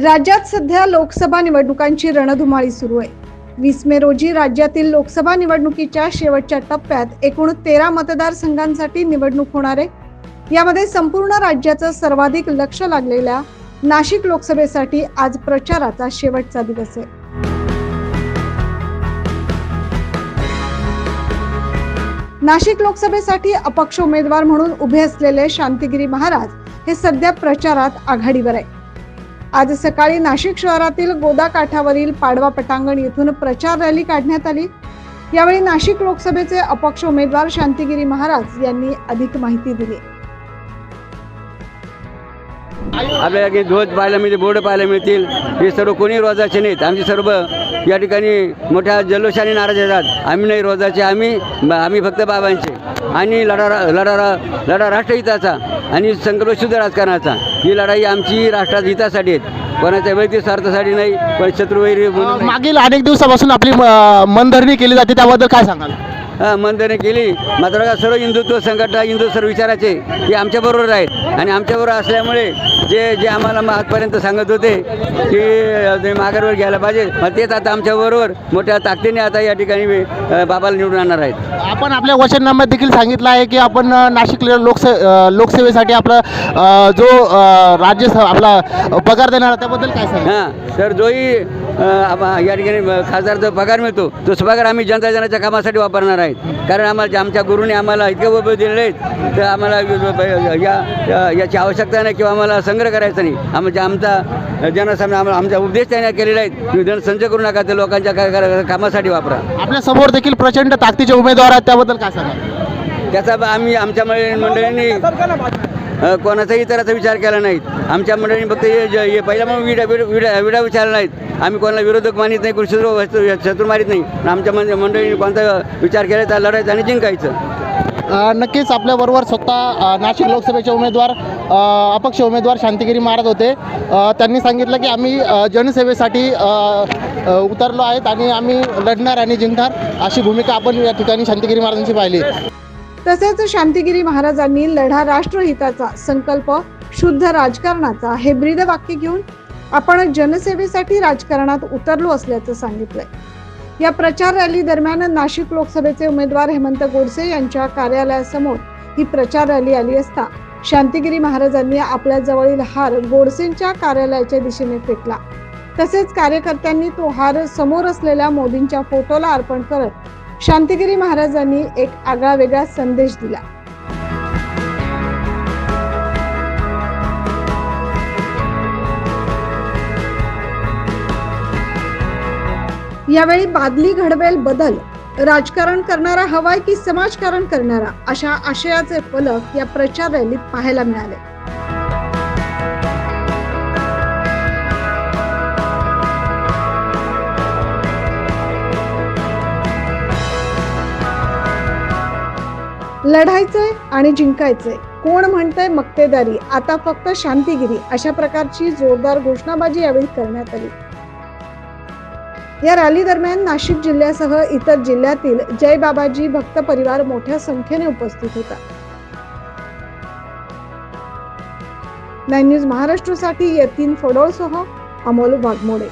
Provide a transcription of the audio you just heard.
राज्यात सध्या लोकसभा निवडणुकांची रणधुमाळी सुरू आहे। 20 मे रोजी राज्यातील लोकसभा निवडणुकीच्या शेवटच्या टप्प्यात एकूण 13 मतदारसंघांसाठी निवडणूक होणार आहे। यामध्ये संपूर्ण राज्याचं सर्वाधिक लक्ष लागलेल्या नाशिक लोकसभेसाठी आज प्रचाराचा शेवटचा दिवस आहे। नाशिक लोकसभेसाठी अपक्ष उमेदवार म्हणून उभे असलेले शांतिगिरी महाराज हे सध्या प्रचारात आघाडीवर आहे। आज सकाळी नाशिक शहरातील गोदा काठावरील पाडवा पटांगण येथून प्रचार रॅली काढण्यात आली। यावेळी नाशिक लोकसभेचे अपक्ष उमेदवार शांतिगिरी महाराज यांनी अधिक माहिती दिली। आपल्याला ध्वज पाहायला मिळते, बोर्ड पाहायला मिळतील। हे सर्व कोणी रोजाचे नाहीत। आमचे सर्व या ठिकाणी मोठ्या जल्लोषाने नाराज येतात। आम्ही नाही रोजाचे, आम्ही फक्त बाबांचे आणि लढा राष्ट्रहिताचा आणि संकल्प शुद्ध राजकारणाचा। ही लढाई आमची राष्ट्रहितासाठी आहे, कोणाच्या वैयक्तिक स्वार्थासाठी नाही, पण शत्रुवैरी म्हणून। मागील अनेक दिवसापासून आपली मनधरणी केली जाते, त्याबद्दल काय सांगाल? मनधरणी केली, मात्र सर्व हिंदुत्व संघटना, हिंदू सर्व विचाराचे हे आमच्याबरोबर आहेत आणि आमच्याबरोबर असल्यामुळे जे आम्हाला आजपर्यंत सांगत होते की माघारवर घ्यायला पाहिजे, तेच आता आमच्याबरोबर मोठ्या ताकदीने आता या ठिकाणी बाबाला निवडून आणणार आहेत। आपण आपल्या वचननाम्यात देखील सांगितलं आहे की आपण नाशिक लोकसेवेसाठी आपला जो राज्यसभा आपला पगार देणार, त्याबद्दल काय सांगा? तर जोही या ठिकाणी खासदारचा पगार मिळतो तो पगार आम्ही जनता जनाच्या कामासाठी वापरणार आहेत। कारण आमच्या गुरुने आम्हाला इतके उभे दिलेले आहेत, तर आम्हाला याची आवश्यकता नाही किंवा आम्हाला संग्रह करायचा नाही। आमचा जनसामान्य आमचा उपदेश त्यांनी केलेला आहे की धन संचय करू नका, ते लोकांच्या कामासाठी वापरा। आपल्या समोर देखील प्रचंड ताकदीचे उमेदवार आहेत, त्याबद्दल काय सांगा? त्याचा आम्ही आमच्या मंडळींनी कोणाचाही इतराचा विचार केला नाहीत। आमच्या मंडळींनी फक्त हे पहिला मग विडा विचारला नाहीत। आम्ही कोणाला विरोधक मानित नाही, कोणी शत्रू मारित नाही। आमच्या मंडळींनी कोणता विचार केला तर लढायचं आणि जिंकायचं। नक्कीच आपल्याबरोबर स्वतः नाशिक लोकसभेचे उमेदवार अपक्ष उमेदवार शांतिगिरी महाराज होते। त्यांनी सांगितलं की आम्ही जनसेवेसाठी उतरलो आहेत आणि आम्ही लढणार आणि जिंकणार, अशी भूमिका आपण या ठिकाणी शांतिगिरी महाराजांची पाहिली। तसेच शांतिगिरी महाराजांनी लढा राष्ट्रहिताचा, संकल्प शुद्ध राजकारणाचा हे ब्रीद वाक्य घेऊन आपण जनसेवेसाठी राजकारणात उतरलो असल्याचं सांगितलंय। या प्रचार रॅली दरम्यान नाशिक लोकसभेचे उमेदवार हेमंत गोडसे यांच्या कार्यालयासमोर ही प्रचार रॅली आली असता शांतिगिरी महाराजांनी आपल्या जवळील हार गोडसेंच्या कार्यालयाच्या दिशेने फेकला। तसेच कार्यकर्त्यांनी तो हार समोर असलेल्या मोदींच्या फोटोला अर्पण करत शांतिगिरी महाराजांनी एक आगळा वेगळा संदेश दिला। यावेळी बादली घडवेल बदल, राजकारण करणारा हवाय की समाजकारण करणारा, अशा आशयाचे फलक या प्रचार रॅलीत पाहायला मिळाले। लढायचंय आणि जिंकायचंय, कोण म्हणतंय मक्तेदारी, आता फक्त शांतिगिरी, अशा प्रकारची जोरदार घोषणाबाजी यावेळी करण्यात आली। या रॅली दरम्यान नाशिक जिल्ह्यासह इतर जिल्ह्यातील जय बाबाजी भक्त परिवार मोठ्या संख्येने उपस्थित होता। 9 न्यूज महाराष्ट्रासाठी यतीन फडोळसह अमोल वाघमोडे।